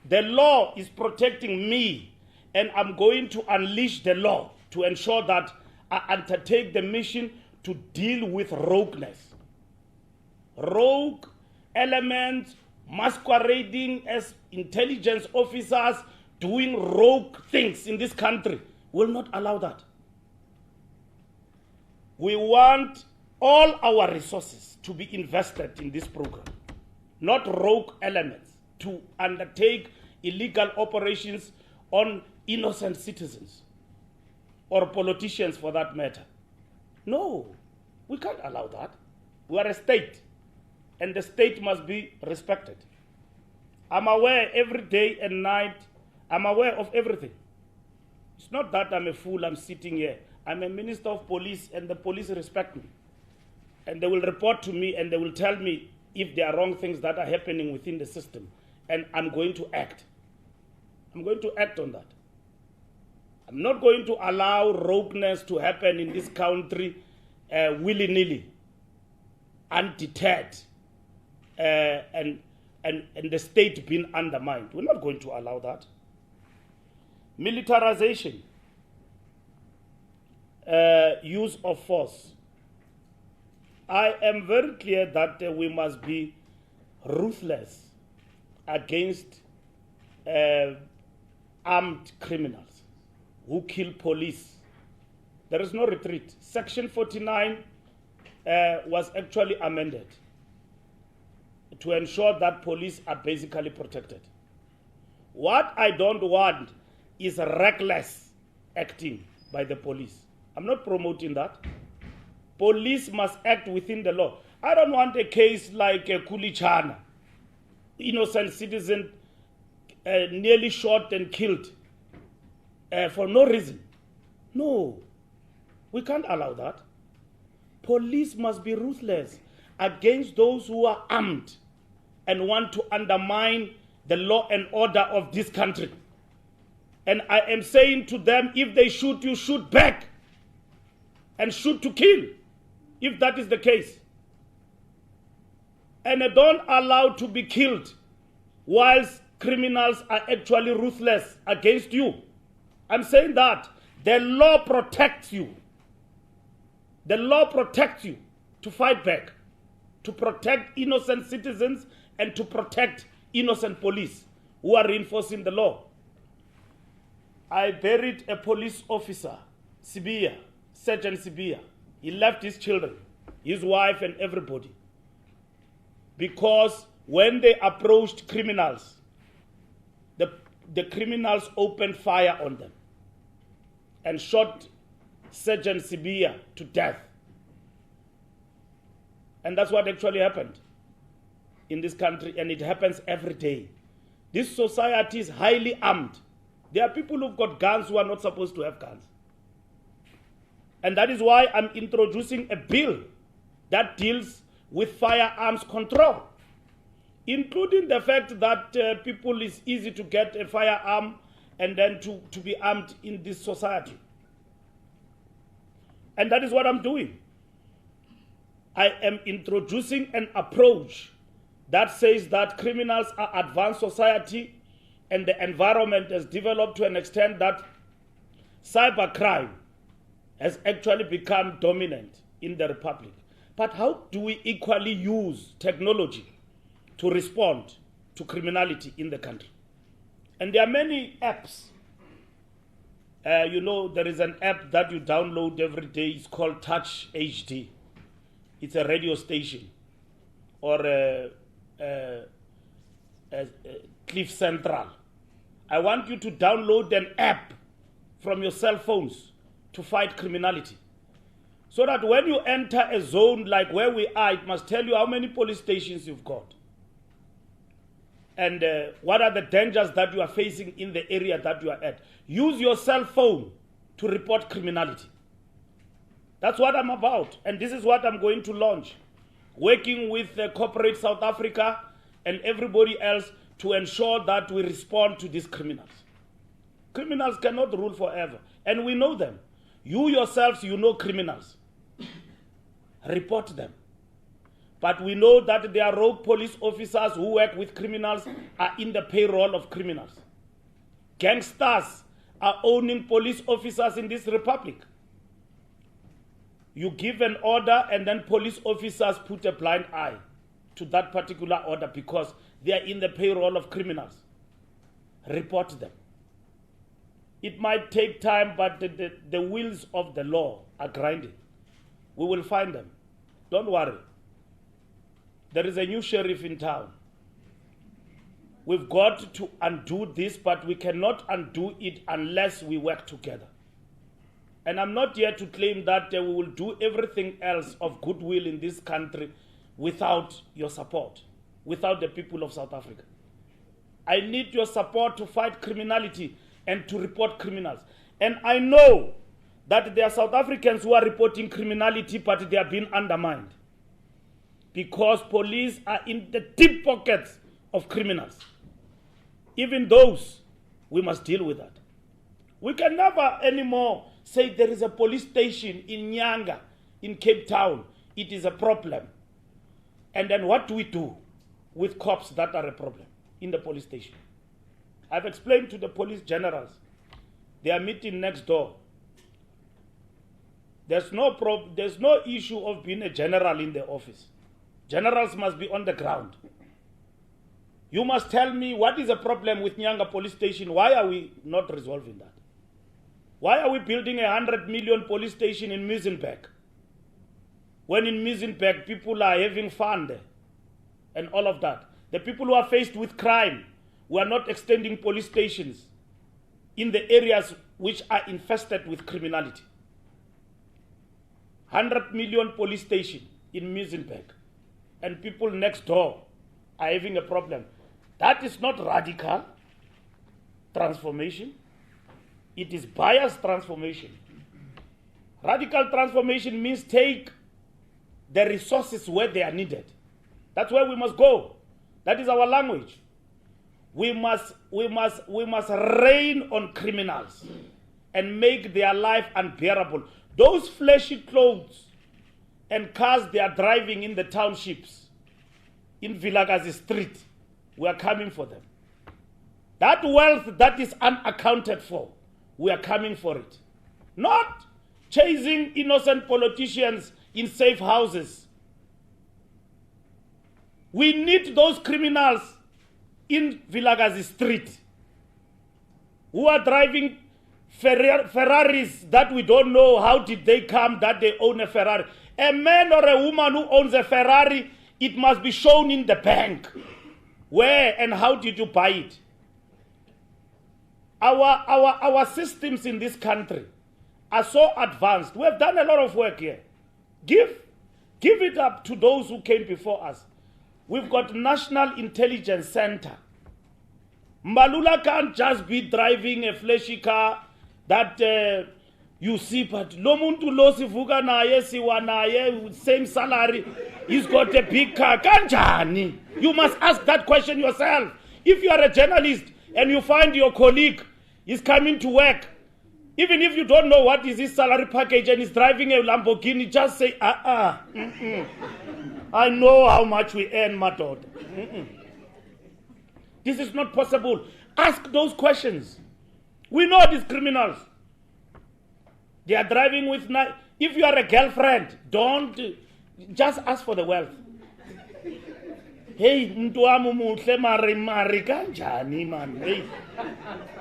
The law is protecting me, and I'm going to unleash the law to ensure that I undertake the mission to deal with rogueness. Rogue elements masquerading as intelligence officers doing rogue things in this country. Will not allow that. We want all our resources to be invested in this program, not rogue elements to undertake illegal operations on innocent citizens or politicians for that matter. No, we can't allow that. We are a state, and the state must be respected. I'm aware every day and night, I'm aware of everything. It's not that I'm a fool, I'm sitting here. I'm a Minister of Police, and the police respect me. And they will report to me, and they will tell me if there are wrong things that are happening within the system. And I'm going to act. I'm going to act on that. I'm not going to allow rogueness to happen in this country willy-nilly, undeterred, and the state being undermined. We're not going to allow that. Militarization, use of force. I am very clear that we must be ruthless against armed criminals who kill police. There is no retreat. Section 49 was actually amended to ensure that police are basically protected. What I don't want is reckless acting by the police. I'm not promoting that. Police must act within the law. I don't want a case like Kulichana, innocent citizen nearly shot and killed for no reason. No, we can't allow that. Police must be ruthless against those who are armed and want to undermine the law and order of this country. And I am saying to them, if they shoot you, shoot back and shoot to kill, if that is the case. And don't allow to be killed whilst criminals are actually ruthless against you. I'm saying that the law protects you. The law protects you to fight back, to protect innocent citizens and to protect innocent police who are reinforcing the law. I buried a police officer, Sibia, Sergeant Sibia. He left his children, his wife and everybody, because when they approached criminals, the criminals opened fire on them and shot Sergeant Sibia to death. And that's what actually happened in this country, and it happens every day. This society is highly armed. There are people who've got guns who are not supposed to have guns. And that is why I'm introducing a bill that deals with firearms control, including the fact that people is easy to get a firearm and then to be armed in this society. And that is what I'm doing. I am introducing an approach that says that criminals are advanced society and the environment has developed to an extent that cybercrime has actually become dominant in the Republic. But how do we equally use technology to respond to criminality in the country? And there are many apps. There is an app that you download every day. It's called Touch HD. It's a radio station or a Cliff Central. I want you to download an app from your cell phones to fight criminality. So that when you enter a zone like where we are, it must tell you how many police stations you've got. And what are the dangers that you are facing in the area that you are at. Use your cell phone to report criminality. That's what I'm about. And this is what I'm going to launch. Working with Corporate South Africa and everybody else to ensure that we respond to these criminals. Criminals cannot rule forever. And we know them. You yourselves, you know criminals. Report them. But we know that there are rogue police officers who work with criminals are in the payroll of criminals. Gangsters are owning police officers in this republic. You give an order and then police officers put a blind eye to that particular order because they are in the payroll of criminals. Report them. It might take time, but the wheels of the law are grinding. We will find them. Don't worry. There is a new sheriff in town. We've got to undo this, but we cannot undo it unless we work together. And I'm not here to claim that we will do everything else of goodwill in this country without your support, without the people of South Africa. I need your support to fight criminality and to report criminals. And I know that there are South Africans who are reporting criminality, but they are being undermined. Because police are in the deep pockets of criminals. Even those, we must deal with that. We can never anymore say there is a police station in Nyanga, in Cape Town. It is a problem. And then what do we do with cops that are a problem in the police station? I've explained to the police generals. They are meeting next door. There's no issue of being a general in the office. Generals must be on the ground. You must tell me what is the problem with Nyanga police station. Why are we not resolving that? Why are we building 100 million police station in Muizenberg? When in Muizenberg people are having fun there and all of that. The people who are faced with crime, we are not extending police stations in the areas which are infested with criminality. 100 million police station in Muizenberg. And people next door are having a problem. That is not radical transformation. It is biased transformation. Radical transformation means take the resources where they are needed. That's where we must go. That is our language. We must rain on criminals and make their life unbearable. Those fleshy clothes and cars they are driving in the townships, in Vilakazi Street, we are coming for them. That wealth that is unaccounted for, we are coming for it. Not chasing innocent politicians in safe houses. We need those criminals in Vilakazi Street who are driving Ferraris that we don't know how did they come that they own a Ferrari. A man or a woman who owns a Ferrari, it must be shown in the bank. Where and how did you buy it? Our systems in this country are so advanced. We have done a lot of work here. Give it up to those who came before us. We've got National Intelligence Center. Mbalula can't just be driving a flashy car that you see, but lo muntu lo sivuka naye siwa naye same salary, he's got a big car. Kanjani? You must ask that question yourself. If you are a journalist and you find your colleague is coming to work, even if you don't know what is his salary package and he's driving a Lamborghini, just say, I know how much we earn, my daughter. This is not possible. Ask those questions. We know these criminals. They are driving with if you are a girlfriend, don't just ask for the wealth. Hey, mntu wami umuhle mari kanjani man. Hey.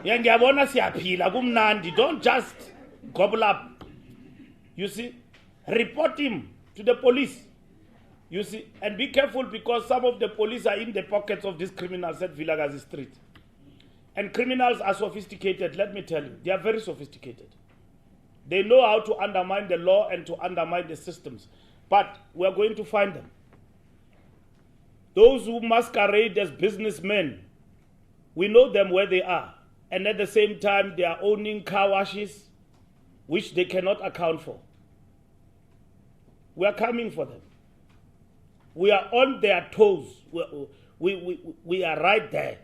Ngiyabona siyaphila kumnandi. Don't just gobble up. You see? Report him to the police. You see? And be careful because some of the police are in the pockets of these criminals at Vilakazi Street. And criminals are sophisticated, let me tell you. They are very sophisticated. They know how to undermine the law and to undermine the systems. But we are going to find them. Those who masquerade as businessmen, we know them where they are. And at the same time, they are owning car washes, which they cannot account for. We are coming for them. We are on their toes. We are right there.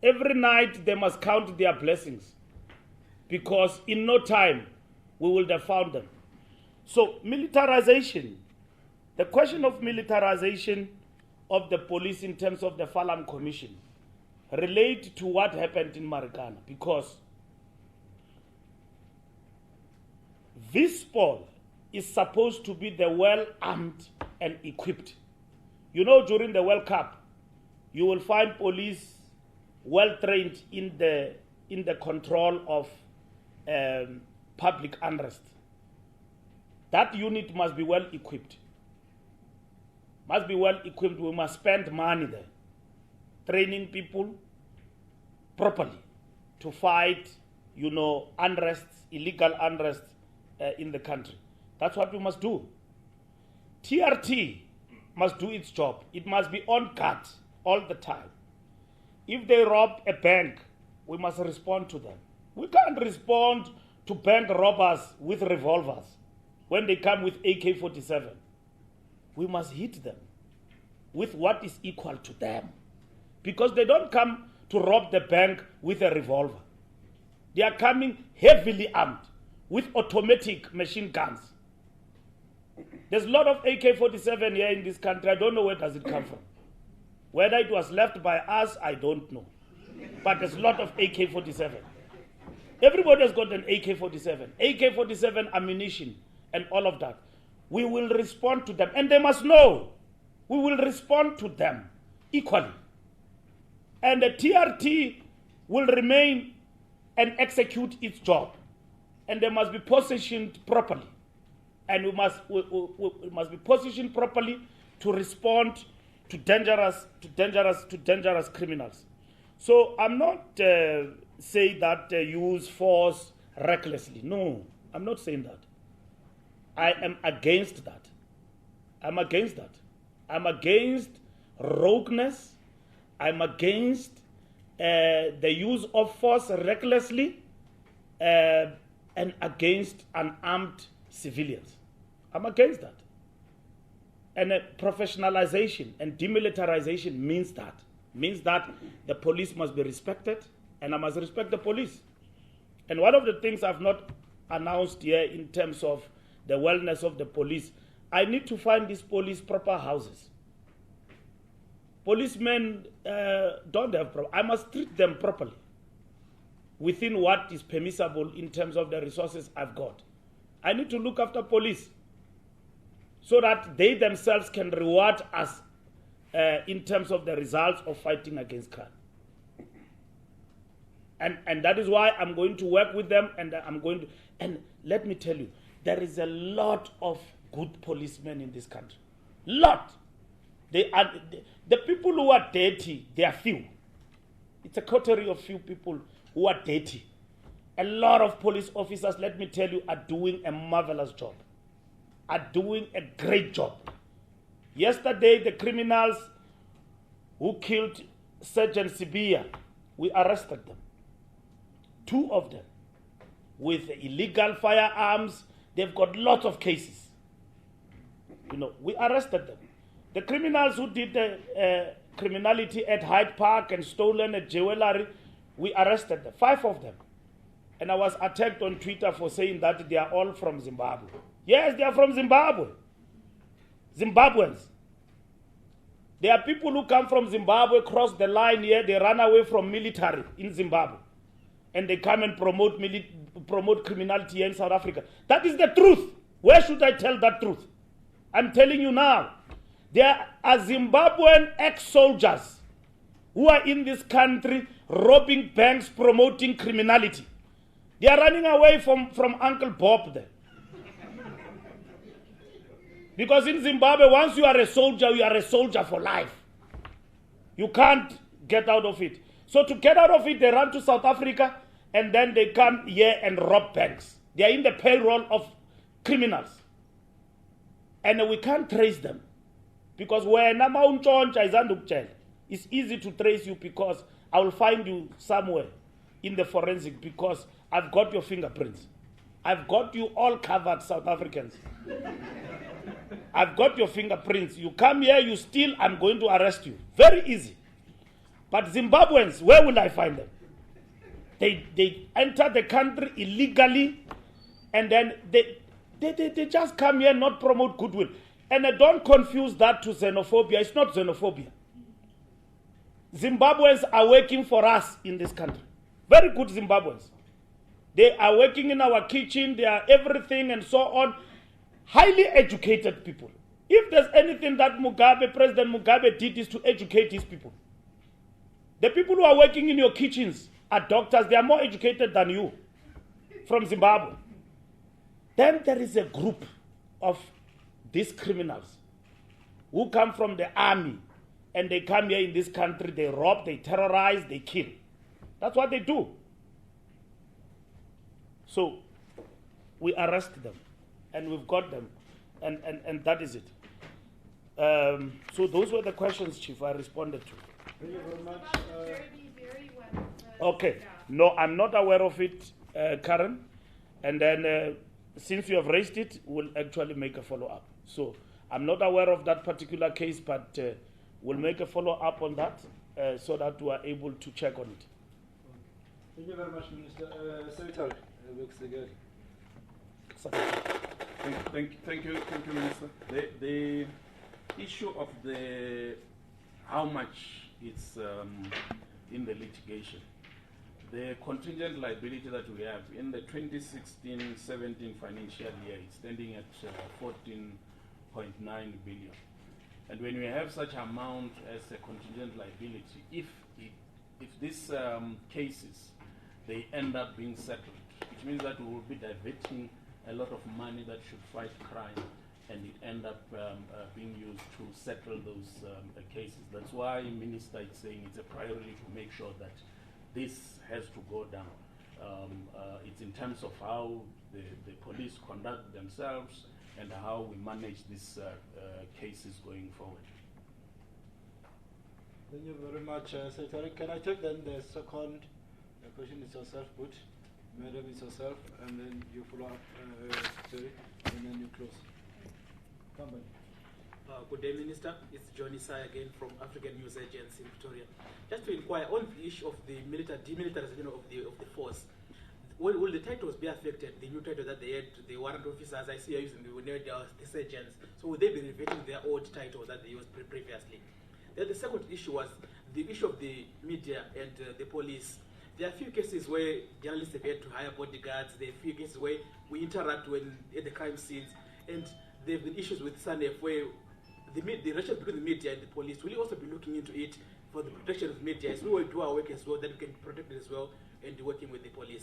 Every night, they must count their blessings. Because in no time, we will have found them. So, militarization. The question of militarization of the police in terms of the Falam Commission relate to what happened in Marikana, because this ball is supposed to be the well-armed and equipped. You know, during the World Cup, you will find police well-trained in the control of public unrest. That unit must be well-equipped. Must be well-equipped. We must spend money there, training people properly to fight, unrest, illegal unrest in the country. That's what we must do. TRT must do its job. It must be on guard all the time. If they rob a bank, we must respond to them. We can't respond to bank robbers with revolvers when they come with AK-47. We must hit them with what is equal to them. Because they don't come to rob the bank with a revolver. They are coming heavily armed with automatic machine guns. There's a lot of AK-47 here in this country. I don't know where does it come from. Whether it was left by us, I don't know. But there's a lot of AK-47. Everybody has got an AK-47. AK-47 ammunition and all of that. We will respond to them. And they must know we will respond to them equally. And the TRT will remain and execute its job. And they must be positioned properly. And we must be positioned properly to respond to dangerous criminals. So I'm not saying that use force recklessly. No, I'm not saying that. I am against that. I'm against that. I'm against rogueness. I'm against the use of force recklessly and against unarmed civilians. I'm against that. And professionalization and demilitarization means that. Means that the police must be respected, and I must respect the police. And one of the things I've not announced here in terms of the wellness of the police, I need to find these police proper houses. Policemen don't have problems. I must treat them properly within what is permissible in terms of the resources I've got. I need to look after police so that they themselves can reward us in terms of the results of fighting against crime. And that is why I'm going to work with them, and and let me tell you, there is a lot of good policemen in this country. Lot. The people who are dirty, they are few. It's a coterie of few people who are dirty. A lot of police officers, let me tell you, are doing a marvelous job. Are doing a great job. Yesterday, the criminals who killed Sergeant Sibia, we arrested them. 2 of them with illegal firearms. They've got lots of cases. We arrested them. The criminals who did the criminality at Hyde Park and stolen a jewelry, we arrested them. 5 of them. And I was attacked on Twitter for saying that they are all from Zimbabwe. Yes, they are from Zimbabwe. Zimbabweans. There are people who come from Zimbabwe, cross the line here, they run away from military in Zimbabwe. and they come and promote criminality here in South Africa. That is the truth. Where should I tell that truth? I'm telling you now. There are Zimbabwean ex-soldiers who are in this country robbing banks, promoting criminality. They are running away from Uncle Bob there. Because in Zimbabwe, once you are a soldier for life. You can't get out of it. So to get out of it, they run to South Africa and then they come here and rob banks. They are in the payroll of criminals. And we can't trace them. Because when it's easy to trace you because I will find you somewhere in the forensic because I've got your fingerprints. I've got you all covered, South Africans. I've got your fingerprints. You come here, you steal, I'm going to arrest you. Very easy. But Zimbabweans, where will I find them? They enter the country illegally and then they just come here and not promote goodwill. And don't confuse that to xenophobia. It's not xenophobia. Zimbabweans are working for us in this country. Very good Zimbabweans. They are working in our kitchen, they are everything and so on. Highly educated people. If there's anything that President Mugabe did is to educate his people. The people who are working in your kitchens are doctors, they are more educated than you from Zimbabwe. Then there is a group of these criminals who come from the army and they come here in this country, they rob, they terrorize, they kill. That's what they do. So we arrest them and we've got them and that is it. So those were the questions, Chief, I responded to. Thank you very much. Okay. No, I'm not aware of it, Karen. And then since you have raised it, we'll actually make a follow-up. So I'm not aware of that particular case, but we'll make a follow-up on that so that we are able to check on it. Thank you very much, Minister. Secretary, again. Thank you, Minister. The issue of how much it's in the litigation, the contingent liability that we have in the 2016-17 financial year is standing at 14.9 billion. And when we have such amount as a contingent liability, if these cases they end up being settled, it means that we will be diverting a lot of money that should fight crime, and it end up being used to settle those cases. That's why Minister is saying it's a priority to make sure that this has to go down. It's in terms of how the police conduct themselves and how we manage these cases going forward. Thank you very much, Secretary. Can I take then the second question? Is yourself, put. Madam, is yourself, and then you follow up, Secretary, and then you close. Come on. Good day, Minister. It's Johnny Sai again from African News Agency in Pretoria. Just to inquire on the issue of the demilitarization of the force, will the titles be affected? The new title that they had, the warrant officers, I see are using the sergeants. So will they be reverting their old titles that they used previously? Then the second issue was the issue of the media and the police. There are a few cases where journalists have had to hire bodyguards. There are a few cases where we interact at the crime scenes, and there have been issues with SANEF where the relations between the media and the police. Will you also be looking into it for the protection of media as we will do our work as well, that we can protect it as well, and working with the police?